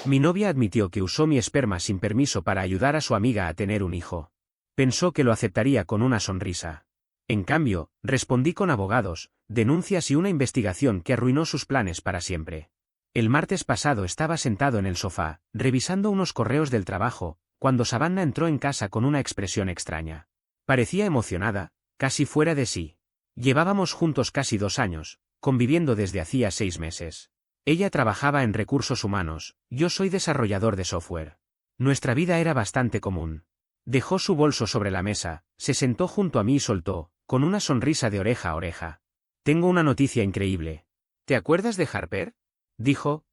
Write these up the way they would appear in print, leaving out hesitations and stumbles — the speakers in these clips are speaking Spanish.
Mi novia admitió que usó mi esperma sin permiso para ayudar a su amiga a tener un hijo. Pensó que lo aceptaría con una sonrisa. En cambio, respondí con abogados, denuncias y una investigación que arruinó sus planes para siempre. El martes pasado estaba sentado en el sofá, revisando unos correos del trabajo, cuando Savannah entró en casa con una expresión extraña. Parecía emocionada, casi fuera de sí. Llevábamos juntos casi 2 años, conviviendo desde hacía 6 meses. Ella trabajaba en recursos humanos, yo soy desarrollador de software. Nuestra vida era bastante común. Dejó su bolso sobre la mesa, se sentó junto a mí y soltó, con una sonrisa de oreja a oreja. Tengo una noticia increíble. ¿Te acuerdas de Harper? Dijo.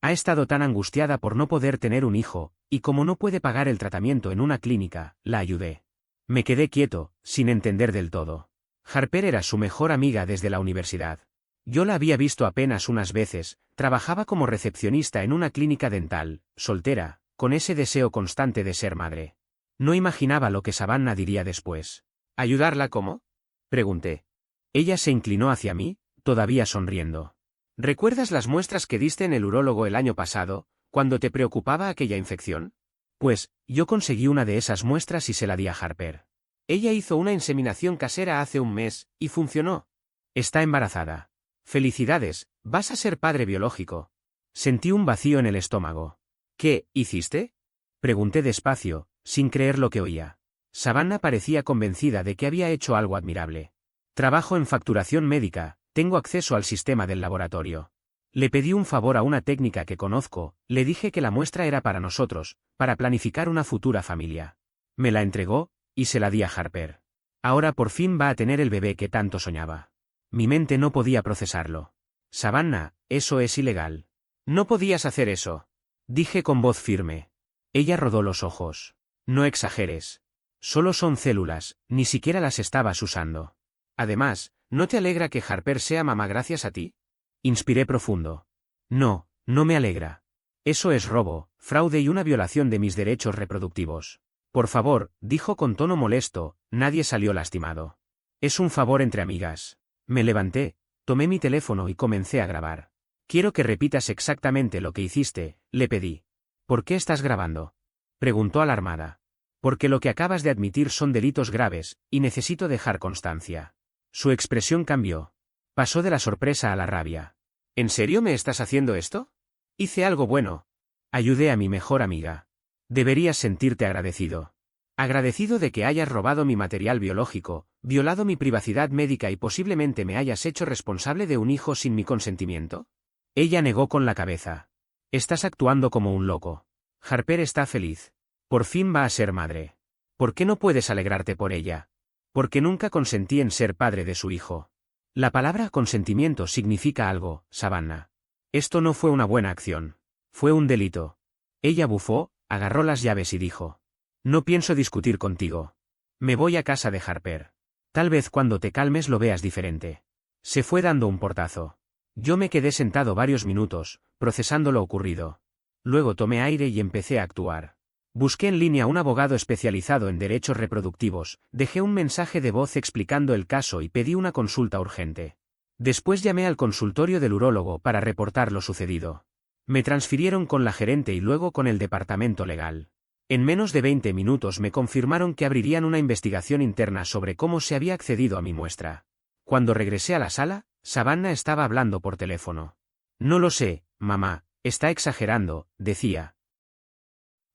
Ha estado tan angustiada por no poder tener un hijo, y como no puede pagar el tratamiento en una clínica, la ayudé. Me quedé quieto, sin entender del todo. Harper era su mejor amiga desde la universidad. Yo la había visto apenas unas veces, trabajaba como recepcionista en una clínica dental, soltera, con ese deseo constante de ser madre. No imaginaba lo que Savannah diría después. ¿Ayudarla cómo? Pregunté. Ella se inclinó hacia mí, todavía sonriendo. ¿Recuerdas las muestras que diste en el urólogo el año pasado, cuando te preocupaba aquella infección? Pues, yo conseguí una de esas muestras y se la di a Harper. Ella hizo una inseminación casera hace un mes, y funcionó. Está embarazada. Felicidades, vas a ser padre biológico. Sentí un vacío en el estómago. ¿Qué hiciste? Pregunté despacio, sin creer lo que oía. Savannah parecía convencida de que había hecho algo admirable. Trabajo en facturación médica, tengo acceso al sistema del laboratorio. Le pedí un favor a una técnica que conozco, le dije que la muestra era para nosotros, para planificar una futura familia. Me la entregó, y se la di a Harper. Ahora por fin va a tener el bebé que tanto soñaba. Mi mente no podía procesarlo. Savannah, eso es ilegal. No podías hacer eso. Dije con voz firme. Ella rodó los ojos. No exageres. Solo son células, ni siquiera las estabas usando. Además, ¿no te alegra que Harper sea mamá gracias a ti? Inspiré profundo. No, no me alegra. Eso es robo, fraude y una violación de mis derechos reproductivos. Por favor, dijo con tono molesto, nadie salió lastimado. Es un favor entre amigas. Me levanté, tomé mi teléfono y comencé a grabar. Quiero que repitas exactamente lo que hiciste, le pedí. ¿Por qué estás grabando? Preguntó alarmada. Porque lo que acabas de admitir son delitos graves, y necesito dejar constancia. Su expresión cambió. Pasó de la sorpresa a la rabia. ¿En serio me estás haciendo esto? Hice algo bueno. Ayudé a mi mejor amiga. Deberías sentirte agradecido. Agradecido de que hayas robado mi material biológico, violado mi privacidad médica y posiblemente me hayas hecho responsable de un hijo sin mi consentimiento. Ella negó con la cabeza. Estás actuando como un loco. Harper está feliz. Por fin va a ser madre. ¿Por qué no puedes alegrarte por ella? Porque nunca consentí en ser padre de su hijo. La palabra consentimiento significa algo, Savannah. Esto no fue una buena acción. Fue un delito. Ella bufó, agarró las llaves y dijo. No pienso discutir contigo. Me voy a casa de Harper. Tal vez cuando te calmes lo veas diferente. Se fue dando un portazo. Yo me quedé sentado varios minutos, procesando lo ocurrido. Luego tomé aire y empecé a actuar. Busqué en línea un abogado especializado en derechos reproductivos, dejé un mensaje de voz explicando el caso y pedí una consulta urgente. Después llamé al consultorio del urólogo para reportar lo sucedido. Me transfirieron con la gerente y luego con el departamento legal. En menos de 20 minutos me confirmaron que abrirían una investigación interna sobre cómo se había accedido a mi muestra. Cuando regresé a la sala, Savannah estaba hablando por teléfono. No lo sé, mamá, está exagerando, decía.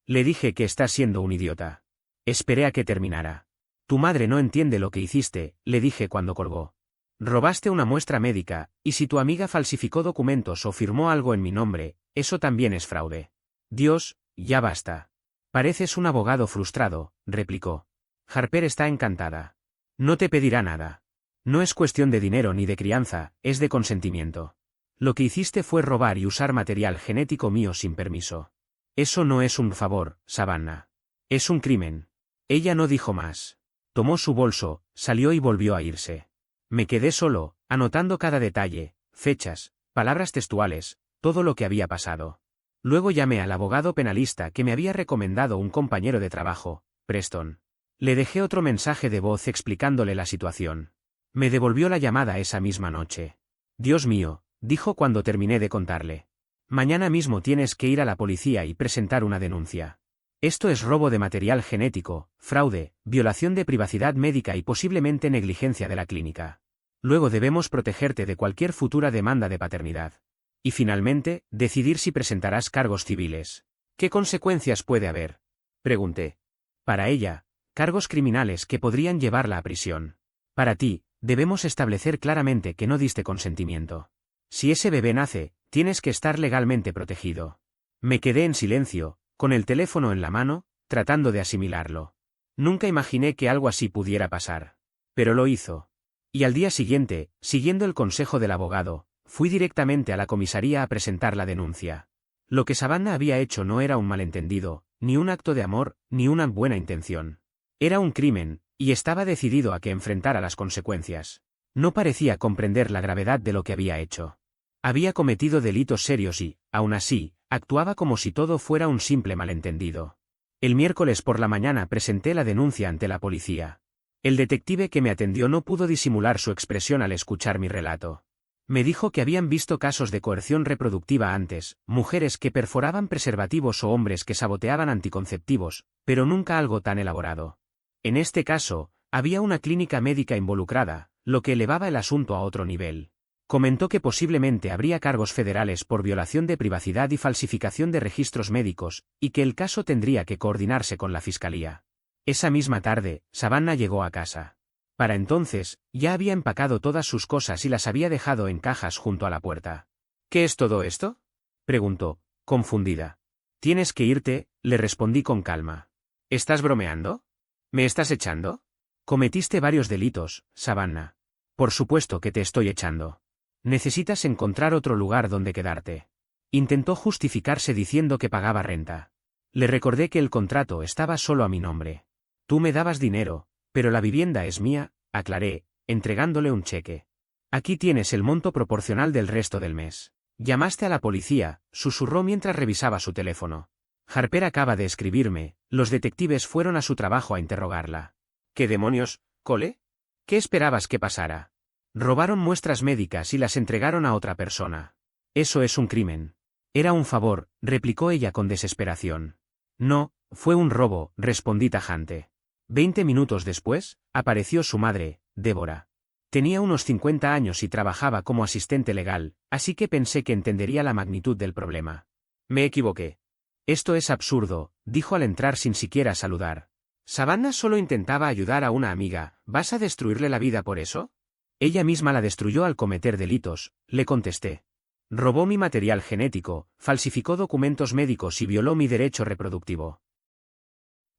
Le dije que está siendo un idiota. Esperé a que terminara. Tu madre no entiende lo que hiciste, le dije cuando colgó. Robaste una muestra médica, y si tu amiga falsificó documentos o firmó algo en mi nombre, eso también es fraude. Dios, ya basta. Pareces un abogado frustrado, replicó. Harper está encantada. No te pedirá nada. No es cuestión de dinero ni de crianza, es de consentimiento. Lo que hiciste fue robar y usar material genético mío sin permiso. Eso no es un favor, Savannah. Es un crimen. Ella no dijo más. Tomó su bolso, salió y volvió a irse. Me quedé solo, anotando cada detalle, fechas, palabras textuales, todo lo que había pasado. Luego llamé al abogado penalista que me había recomendado un compañero de trabajo, Preston. Le dejé otro mensaje de voz explicándole la situación. Me devolvió la llamada esa misma noche. Dios mío, dijo cuando terminé de contarle. Mañana mismo tienes que ir a la policía y presentar una denuncia. Esto es robo de material genético, fraude, violación de privacidad médica y posiblemente negligencia de la clínica. Luego debemos protegerte de cualquier futura demanda de paternidad. Y finalmente, decidir si presentarás cargos civiles. ¿Qué consecuencias puede haber? Pregunté. Para ella, cargos criminales que podrían llevarla a prisión. Para ti, debemos establecer claramente que no diste consentimiento. Si ese bebé nace, tienes que estar legalmente protegido. Me quedé en silencio, con el teléfono en la mano, tratando de asimilarlo. Nunca imaginé que algo así pudiera pasar. Pero lo hizo. Y al día siguiente, siguiendo el consejo del abogado, fui directamente a la comisaría a presentar la denuncia. Lo que Savannah había hecho no era un malentendido, ni un acto de amor, ni una buena intención. Era un crimen, y estaba decidido a que enfrentara las consecuencias. No parecía comprender la gravedad de lo que había hecho. Había cometido delitos serios y, aún así, actuaba como si todo fuera un simple malentendido. El miércoles por la mañana presenté la denuncia ante la policía. El detective que me atendió no pudo disimular su expresión al escuchar mi relato. Me dijo que habían visto casos de coerción reproductiva antes, mujeres que perforaban preservativos o hombres que saboteaban anticonceptivos, pero nunca algo tan elaborado. En este caso, había una clínica médica involucrada, lo que elevaba el asunto a otro nivel. Comentó que posiblemente habría cargos federales por violación de privacidad y falsificación de registros médicos, y que el caso tendría que coordinarse con la fiscalía. Esa misma tarde, Savannah llegó a casa. Para entonces, ya había empacado todas sus cosas y las había dejado en cajas junto a la puerta. ¿Qué es todo esto?, preguntó, confundida. Tienes que irte, le respondí con calma. ¿Estás bromeando? ¿Me estás echando? Cometiste varios delitos, Savannah. Por supuesto que te estoy echando. Necesitas encontrar otro lugar donde quedarte. Intentó justificarse diciendo que pagaba renta. Le recordé que el contrato estaba solo a mi nombre. Tú me dabas dinero, pero la vivienda es mía, aclaré, entregándole un cheque. Aquí tienes el monto proporcional del resto del mes. Llamaste a la policía, susurró mientras revisaba su teléfono. Harper acaba de escribirme, los detectives fueron a su trabajo a interrogarla. ¿Qué demonios, Cole? ¿Qué esperabas que pasara? Robaron muestras médicas y las entregaron a otra persona. Eso es un crimen. Era un favor, replicó ella con desesperación. No, fue un robo, respondí tajante. 20 minutos después, apareció su madre, Débora. Tenía unos 50 años y trabajaba como asistente legal, así que pensé que entendería la magnitud del problema. Me equivoqué. Esto es absurdo, dijo al entrar sin siquiera saludar. Savannah solo intentaba ayudar a una amiga, ¿vas a destruirle la vida por eso? Ella misma la destruyó al cometer delitos, le contesté. Robó mi material genético, falsificó documentos médicos y violó mi derecho reproductivo.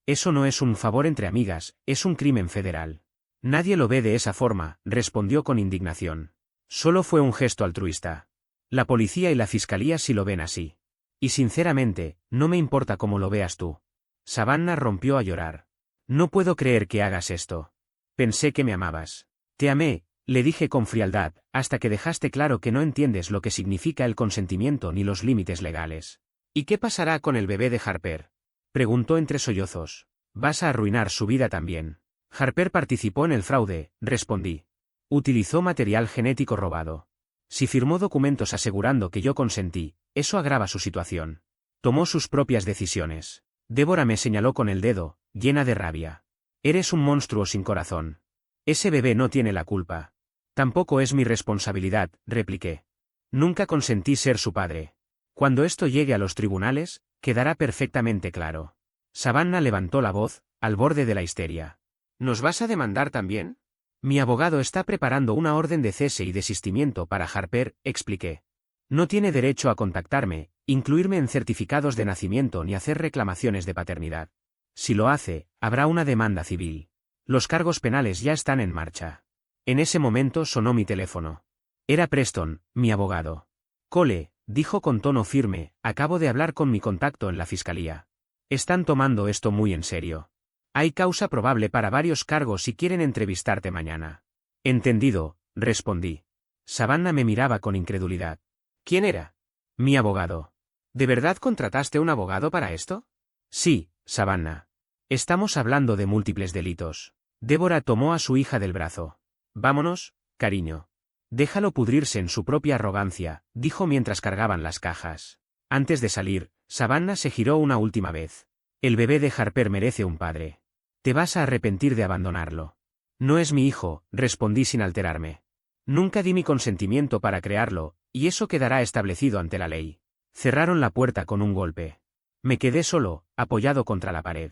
Eso no es un favor entre amigas, es un crimen federal. Nadie lo ve de esa forma, respondió con indignación. Solo fue un gesto altruista. La policía y la fiscalía sí lo ven así. Y sinceramente, no me importa cómo lo veas tú. Savannah rompió a llorar. No puedo creer que hagas esto. Pensé que me amabas. Te amé, le dije con frialdad, hasta que dejaste claro que no entiendes lo que significa el consentimiento ni los límites legales. ¿Y qué pasará con el bebé de Harper?, preguntó entre sollozos. Vas a arruinar su vida también. Harper participó en el fraude, respondí. Utilizó material genético robado. Si firmó documentos asegurando que yo consentí, eso agrava su situación. Tomó sus propias decisiones. Débora me señaló con el dedo, llena de rabia. Eres un monstruo sin corazón. Ese bebé no tiene la culpa. Tampoco es mi responsabilidad, repliqué. Nunca consentí ser su padre. Cuando esto llegue a los tribunales, quedará perfectamente claro. Savannah levantó la voz, al borde de la histeria. ¿Nos vas a demandar también? Mi abogado está preparando una orden de cese y desistimiento para Harper, expliqué. No tiene derecho a contactarme, incluirme en certificados de nacimiento ni hacer reclamaciones de paternidad. Si lo hace, habrá una demanda civil. Los cargos penales ya están en marcha. En ese momento sonó mi teléfono. Era Preston, mi abogado. Cole, dijo con tono firme, acabo de hablar con mi contacto en la fiscalía. Están tomando esto muy en serio. Hay causa probable para varios cargos y quieren entrevistarte mañana. Entendido, respondí. Savannah me miraba con incredulidad. ¿Quién era? Mi abogado. ¿De verdad contrataste un abogado para esto? Sí, Savannah. Estamos hablando de múltiples delitos. Débora tomó a su hija del brazo. Vámonos, cariño. Déjalo pudrirse en su propia arrogancia, dijo mientras cargaban las cajas. Antes de salir, Savannah se giró una última vez. El bebé de Harper merece un padre. Te vas a arrepentir de abandonarlo. No es mi hijo, respondí sin alterarme. Nunca di mi consentimiento para crearlo, y eso quedará establecido ante la ley. Cerraron la puerta con un golpe. Me quedé solo, apoyado contra la pared.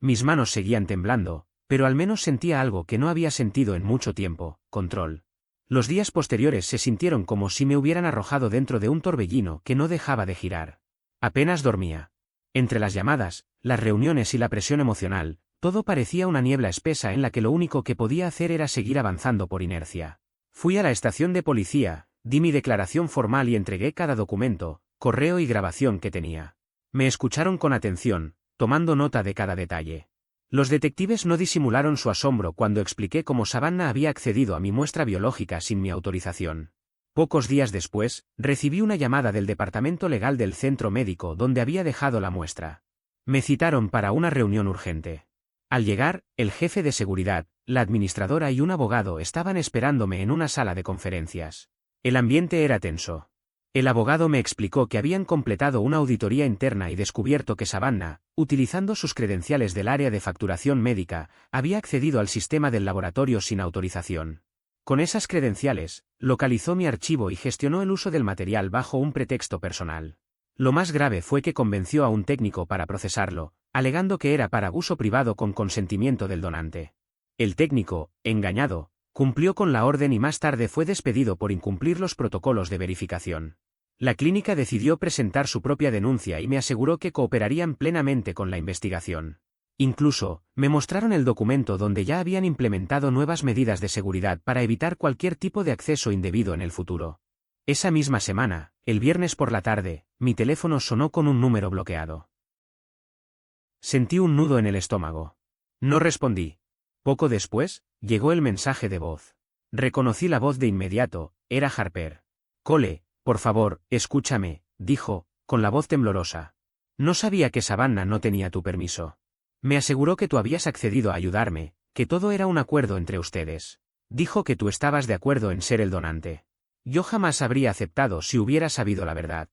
Mis manos seguían temblando, pero al menos sentía algo que no había sentido en mucho tiempo: control. Los días posteriores se sintieron como si me hubieran arrojado dentro de un torbellino que no dejaba de girar. Apenas dormía. Entre las llamadas, las reuniones y la presión emocional, todo parecía una niebla espesa en la que lo único que podía hacer era seguir avanzando por inercia. Fui a la estación de policía, di mi declaración formal y entregué cada documento, correo y grabación que tenía. Me escucharon con atención, tomando nota de cada detalle. Los detectives no disimularon su asombro cuando expliqué cómo Savannah había accedido a mi muestra biológica sin mi autorización. Pocos días después, recibí una llamada del departamento legal del centro médico donde había dejado la muestra. Me citaron para una reunión urgente. Al llegar, el jefe de seguridad, la administradora y un abogado estaban esperándome en una sala de conferencias. El ambiente era tenso. El abogado me explicó que habían completado una auditoría interna y descubierto que Savannah, utilizando sus credenciales del área de facturación médica, había accedido al sistema del laboratorio sin autorización. Con esas credenciales, localizó mi archivo y gestionó el uso del material bajo un pretexto personal. Lo más grave fue que convenció a un técnico para procesarlo, alegando que era para uso privado con consentimiento del donante. El técnico, engañado, cumplió con la orden y más tarde fue despedido por incumplir los protocolos de verificación. La clínica decidió presentar su propia denuncia y me aseguró que cooperarían plenamente con la investigación. Incluso, me mostraron el documento donde ya habían implementado nuevas medidas de seguridad para evitar cualquier tipo de acceso indebido en el futuro. Esa misma semana, el viernes por la tarde, mi teléfono sonó con un número bloqueado. Sentí un nudo en el estómago. No respondí. Poco después, llegó el mensaje de voz. Reconocí la voz de inmediato, era Harper. Cole, por favor, escúchame, dijo, con la voz temblorosa. No sabía que Savannah no tenía tu permiso. Me aseguró que tú habías accedido a ayudarme, que todo era un acuerdo entre ustedes. Dijo que tú estabas de acuerdo en ser el donante. Yo jamás habría aceptado si hubiera sabido la verdad.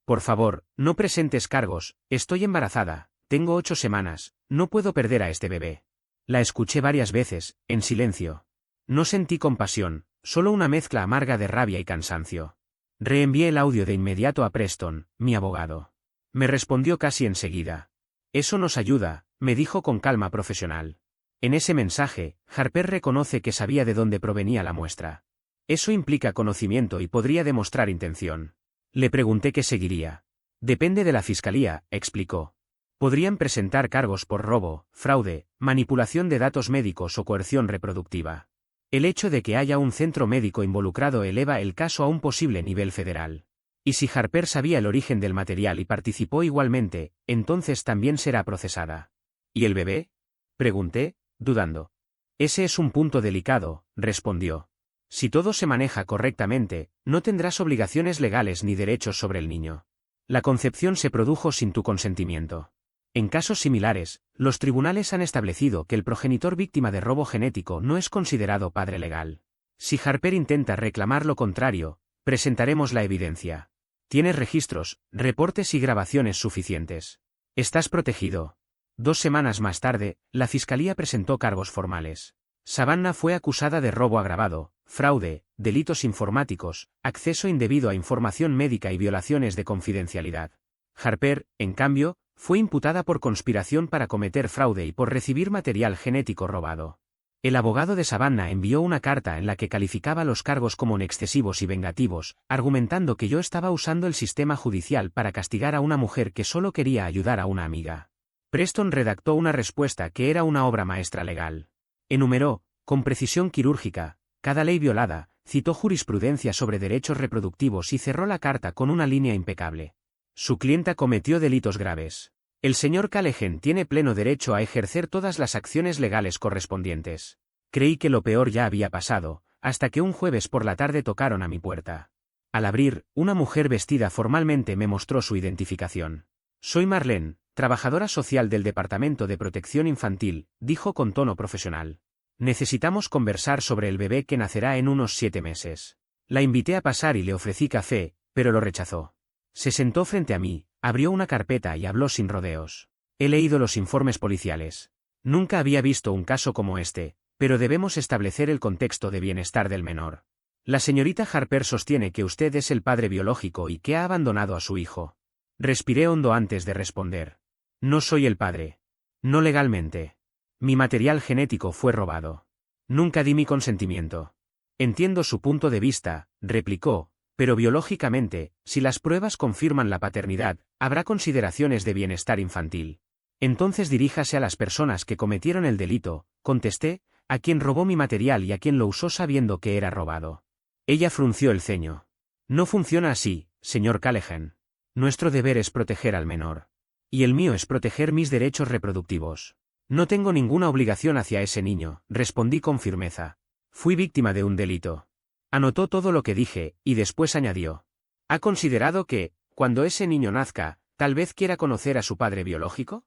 Por favor, no presentes cargos, estoy embarazada, tengo 8 semanas, no puedo perder a este bebé. La escuché varias veces, en silencio. No sentí compasión, solo una mezcla amarga de rabia y cansancio. Reenvié el audio de inmediato a Preston, mi abogado. Me respondió casi enseguida. Eso nos ayuda, me dijo con calma profesional. En ese mensaje, Harper reconoce que sabía de dónde provenía la muestra. Eso implica conocimiento y podría demostrar intención. Le pregunté qué seguiría. Depende de la fiscalía, explicó. Podrían presentar cargos por robo, fraude, manipulación de datos médicos o coerción reproductiva. El hecho de que haya un centro médico involucrado eleva el caso a un posible nivel federal. Y si Harper sabía el origen del material y participó igualmente, entonces también será procesada. ¿Y el bebé?, pregunté, dudando. Ese es un punto delicado, respondió. Si todo se maneja correctamente, no tendrás obligaciones legales ni derechos sobre el niño. La concepción se produjo sin tu consentimiento. En casos similares, los tribunales han establecido que el progenitor víctima de robo genético no es considerado padre legal. Si Harper intenta reclamar lo contrario, presentaremos la evidencia. Tienes registros, reportes y grabaciones suficientes. Estás protegido. 2 semanas más tarde, la fiscalía presentó cargos formales. Savannah fue acusada de robo agravado, fraude, delitos informáticos, acceso indebido a información médica y violaciones de confidencialidad. Harper, en cambio, fue imputada por conspiración para cometer fraude y por recibir material genético robado. El abogado de Savannah envió una carta en la que calificaba los cargos como excesivos y vengativos, argumentando que yo estaba usando el sistema judicial para castigar a una mujer que solo quería ayudar a una amiga. Preston redactó una respuesta que era una obra maestra legal. Enumeró, con precisión quirúrgica, cada ley violada, citó jurisprudencia sobre derechos reproductivos y cerró la carta con una línea impecable. Su clienta cometió delitos graves. El señor Callaghan tiene pleno derecho a ejercer todas las acciones legales correspondientes. Creí que lo peor ya había pasado, hasta que un jueves por la tarde tocaron a mi puerta. Al abrir, una mujer vestida formalmente me mostró su identificación. Soy Marlene, trabajadora social del Departamento de Protección Infantil, dijo con tono profesional. Necesitamos conversar sobre el bebé que nacerá en unos 7 meses. La invité a pasar y le ofrecí café, pero lo rechazó. Se sentó frente a mí, abrió una carpeta y habló sin rodeos. He leído los informes policiales. Nunca había visto un caso como este, pero debemos establecer el contexto de bienestar del menor. La señorita Harper sostiene que usted es el padre biológico y que ha abandonado a su hijo. Respiré hondo antes de responder. No soy el padre. No legalmente. Mi material genético fue robado. Nunca di mi consentimiento. Entiendo su punto de vista, replicó, pero biológicamente, si las pruebas confirman la paternidad, habrá consideraciones de bienestar infantil. Entonces diríjase a las personas que cometieron el delito, contesté, a quien robó mi material y a quien lo usó sabiendo que era robado. Ella frunció el ceño. No funciona así, señor Callahan. Nuestro deber es proteger al menor. Y el mío es proteger mis derechos reproductivos. No tengo ninguna obligación hacia ese niño, respondí con firmeza. Fui víctima de un delito. Anotó todo lo que dije, y después añadió. ¿Ha considerado que, cuando ese niño nazca, tal vez quiera conocer a su padre biológico?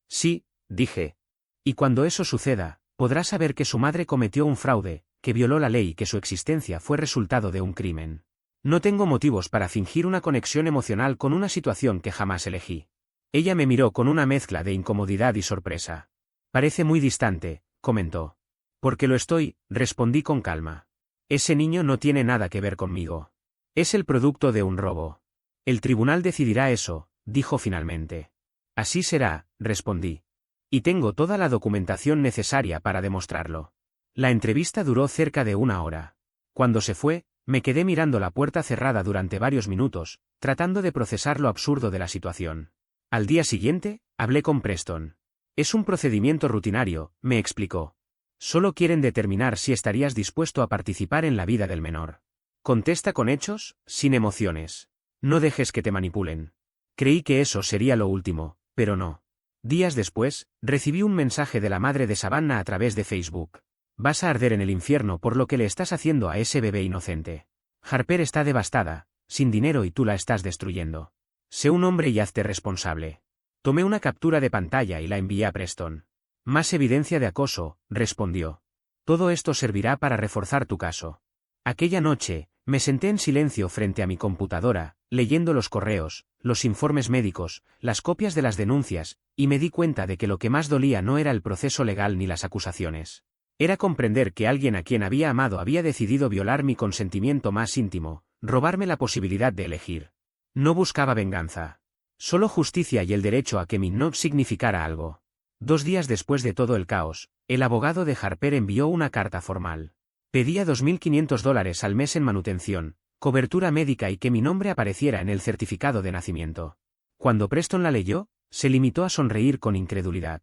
Sí, dije. Y cuando eso suceda, podrá saber que su madre cometió un fraude, que violó la ley y que su existencia fue resultado de un crimen. No tengo motivos para fingir una conexión emocional con una situación que jamás elegí. Ella me miró con una mezcla de incomodidad y sorpresa. Parece muy distante, comentó. Porque lo estoy, respondí con calma. Ese niño no tiene nada que ver conmigo. Es el producto de un robo. El tribunal decidirá eso, dijo finalmente. Así será, respondí. Y tengo toda la documentación necesaria para demostrarlo. La entrevista duró cerca de 1 hora. Cuando se fue, me quedé mirando la puerta cerrada durante varios minutos, tratando de procesar lo absurdo de la situación. Al día siguiente, hablé con Preston. Es un procedimiento rutinario, me explicó. Solo quieren determinar si estarías dispuesto a participar en la vida del menor. Contesta con hechos, sin emociones. No dejes que te manipulen. Creí que eso sería lo último, pero no. Días después, recibí un mensaje de la madre de Savannah a través de Facebook. Vas a arder en el infierno por lo que le estás haciendo a ese bebé inocente. Harper está devastada, sin dinero y tú la estás destruyendo. Sé un hombre y hazte responsable. Tomé una captura de pantalla y la envié a Preston. Más evidencia de acoso, respondió. Todo esto servirá para reforzar tu caso. Aquella noche, me senté en silencio frente a mi computadora, leyendo los correos, los informes médicos, las copias de las denuncias, y me di cuenta de que lo que más dolía no era el proceso legal ni las acusaciones. Era comprender que alguien a quien había amado había decidido violar mi consentimiento más íntimo, robarme la posibilidad de elegir. No buscaba venganza. Solo justicia y el derecho a que mi no significara algo. 2 días después de todo el caos, el abogado de Harper envió una carta formal. Pedía $2.500 al mes en manutención, cobertura médica y que mi nombre apareciera en el certificado de nacimiento. Cuando Preston la leyó, se limitó a sonreír con incredulidad.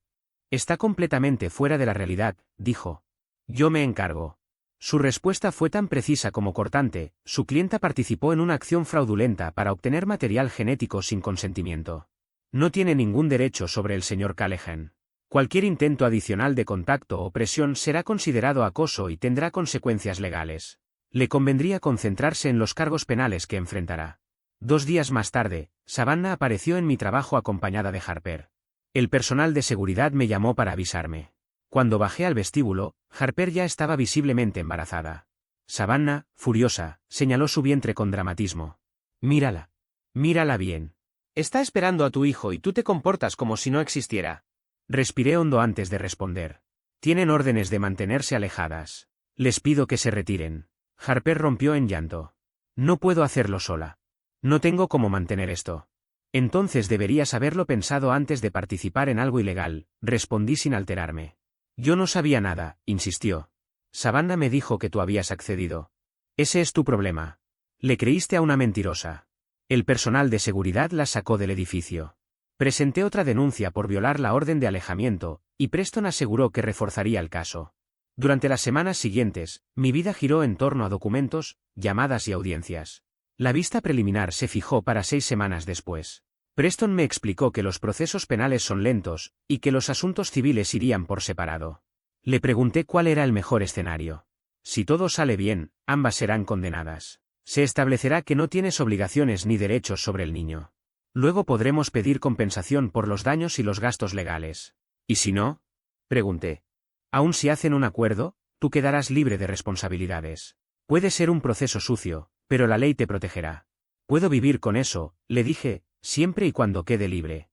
Está completamente fuera de la realidad, dijo. Yo me encargo. Su respuesta fue tan precisa como cortante, su clienta participó en una acción fraudulenta para obtener material genético sin consentimiento. No tiene ningún derecho sobre el señor Callahan. Cualquier intento adicional de contacto o presión será considerado acoso y tendrá consecuencias legales. Le convendría concentrarse en los cargos penales que enfrentará. 2 días más tarde, Savannah apareció en mi trabajo acompañada de Harper. El personal de seguridad me llamó para avisarme. Cuando bajé al vestíbulo, Harper ya estaba visiblemente embarazada. Savannah, furiosa, señaló su vientre con dramatismo. Mírala. Mírala bien. Está esperando a tu hijo y tú te comportas como si no existiera. Respiré hondo antes de responder. Tienen órdenes de mantenerse alejadas. Les pido que se retiren. Harper rompió en llanto. No puedo hacerlo sola. No tengo cómo mantener esto. Entonces deberías haberlo pensado antes de participar en algo ilegal, respondí sin alterarme. Yo no sabía nada, insistió. Savannah me dijo que tú habías accedido. Ese es tu problema. Le creíste a una mentirosa. El personal de seguridad la sacó del edificio. Presenté otra denuncia por violar la orden de alejamiento, y Preston aseguró que reforzaría el caso. Durante las semanas siguientes, mi vida giró en torno a documentos, llamadas y audiencias. La vista preliminar se fijó para 6 semanas después. Preston me explicó que los procesos penales son lentos, y que los asuntos civiles irían por separado. Le pregunté cuál era el mejor escenario. Si todo sale bien, ambas serán condenadas. Se establecerá que no tienes obligaciones ni derechos sobre el niño. Luego podremos pedir compensación por los daños y los gastos legales. ¿Y si no? Pregunté. Aun si hacen un acuerdo, tú quedarás libre de responsabilidades. Puede ser un proceso sucio, pero la ley te protegerá. Puedo vivir con eso, le dije, siempre y cuando quede libre.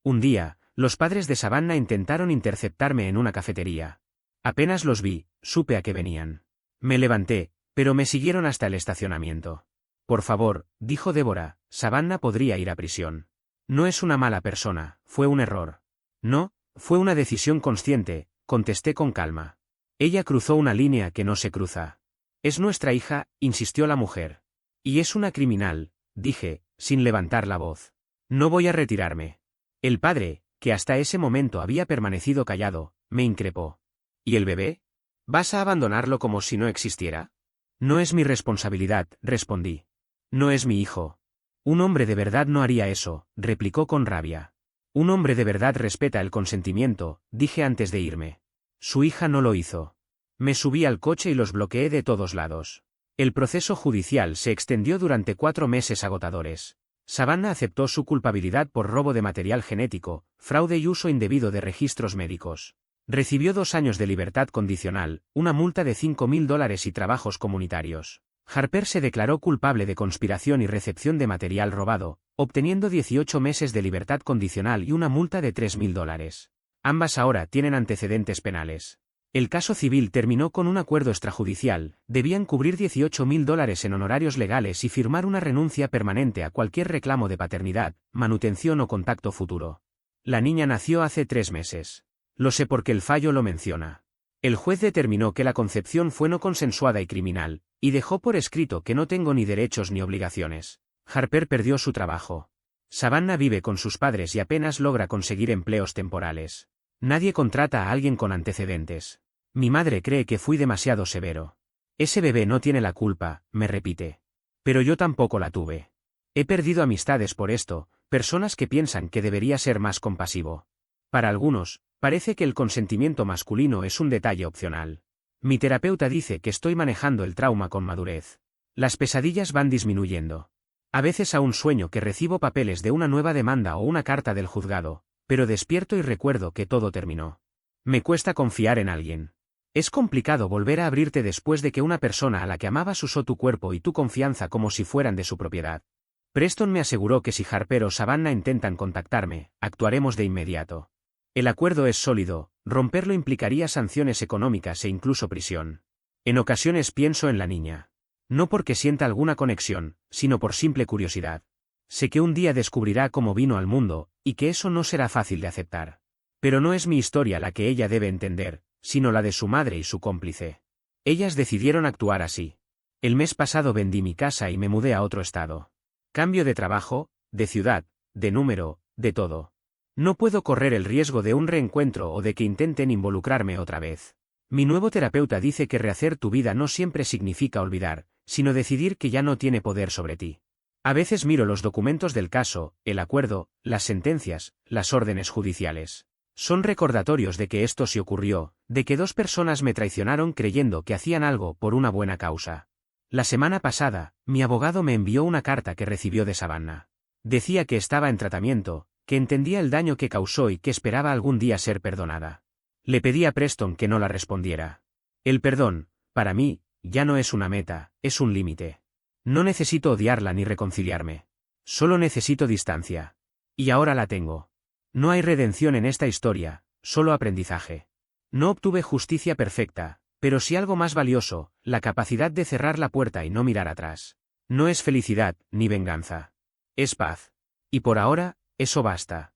Un día, los padres de Savannah intentaron interceptarme en una cafetería. Apenas los vi, supe a qué venían. Me levanté, pero me siguieron hasta el estacionamiento. Por favor, dijo Débora, Savannah podría ir a prisión. No es una mala persona, fue un error. No, fue una decisión consciente, contesté con calma. Ella cruzó una línea que no se cruza. Es nuestra hija, insistió la mujer. Y es una criminal, dije, sin levantar la voz. No voy a retirarme. El padre, que hasta ese momento había permanecido callado, me increpó. ¿Y el bebé? ¿Vas a abandonarlo como si no existiera? No es mi responsabilidad, respondí. No es mi hijo. Un hombre de verdad no haría eso, replicó con rabia. Un hombre de verdad respeta el consentimiento, dije antes de irme. Su hija no lo hizo. Me subí al coche y los bloqueé de todos lados. El proceso judicial se extendió durante 4 meses agotadores. Savannah aceptó su culpabilidad por robo de material genético, fraude y uso indebido de registros médicos. Recibió 2 años de libertad condicional, una multa de $5.000 y trabajos comunitarios. Harper se declaró culpable de conspiración y recepción de material robado, obteniendo 18 meses de libertad condicional y una multa de $3.000. Ambas ahora tienen antecedentes penales. El caso civil terminó con un acuerdo extrajudicial, debían cubrir $18.000 en honorarios legales y firmar una renuncia permanente a cualquier reclamo de paternidad, manutención o contacto futuro. La niña nació hace 3 meses. Lo sé porque el fallo lo menciona. El juez determinó que la concepción fue no consensuada y criminal, y dejó por escrito que no tengo ni derechos ni obligaciones. Harper perdió su trabajo. Savannah vive con sus padres y apenas logra conseguir empleos temporales. Nadie contrata a alguien con antecedentes. Mi madre cree que fui demasiado severo. Ese bebé no tiene la culpa, me repite. Pero yo tampoco la tuve. He perdido amistades por esto, personas que piensan que debería ser más compasivo. Para algunos, parece que el consentimiento masculino es un detalle opcional. Mi terapeuta dice que estoy manejando el trauma con madurez. Las pesadillas van disminuyendo. A veces aún sueño que recibo papeles de una nueva demanda o una carta del juzgado, pero despierto y recuerdo que todo terminó. Me cuesta confiar en alguien. Es complicado volver a abrirte después de que una persona a la que amabas usó tu cuerpo y tu confianza como si fueran de su propiedad. Preston me aseguró que si Harper o Savannah intentan contactarme, actuaremos de inmediato. El acuerdo es sólido, romperlo implicaría sanciones económicas e incluso prisión. En ocasiones pienso en la niña. No porque sienta alguna conexión, sino por simple curiosidad. Sé que un día descubrirá cómo vino al mundo, y que eso no será fácil de aceptar. Pero no es mi historia la que ella debe entender, sino la de su madre y su cómplice. Ellas decidieron actuar así. El mes pasado vendí mi casa y me mudé a otro estado. Cambio de trabajo, de ciudad, de número, de todo. No puedo correr el riesgo de un reencuentro o de que intenten involucrarme otra vez. Mi nuevo terapeuta dice que rehacer tu vida no siempre significa olvidar, sino decidir que ya no tiene poder sobre ti. A veces miro los documentos del caso, el acuerdo, las sentencias, las órdenes judiciales. Son recordatorios de que esto se ocurrió, de que 2 personas me traicionaron creyendo que hacían algo por una buena causa. La semana pasada, mi abogado me envió una carta que recibió de Savannah. Decía que estaba en tratamiento, que entendía el daño que causó y que esperaba algún día ser perdonada. Le pedí a Preston que no la respondiera. El perdón, para mí, ya no es una meta, es un límite. No necesito odiarla ni reconciliarme. Solo necesito distancia. Y ahora la tengo. No hay redención en esta historia, solo aprendizaje. No obtuve justicia perfecta, pero sí algo más valioso, la capacidad de cerrar la puerta y no mirar atrás. No es felicidad, ni venganza. Es paz. Y por ahora, eso basta.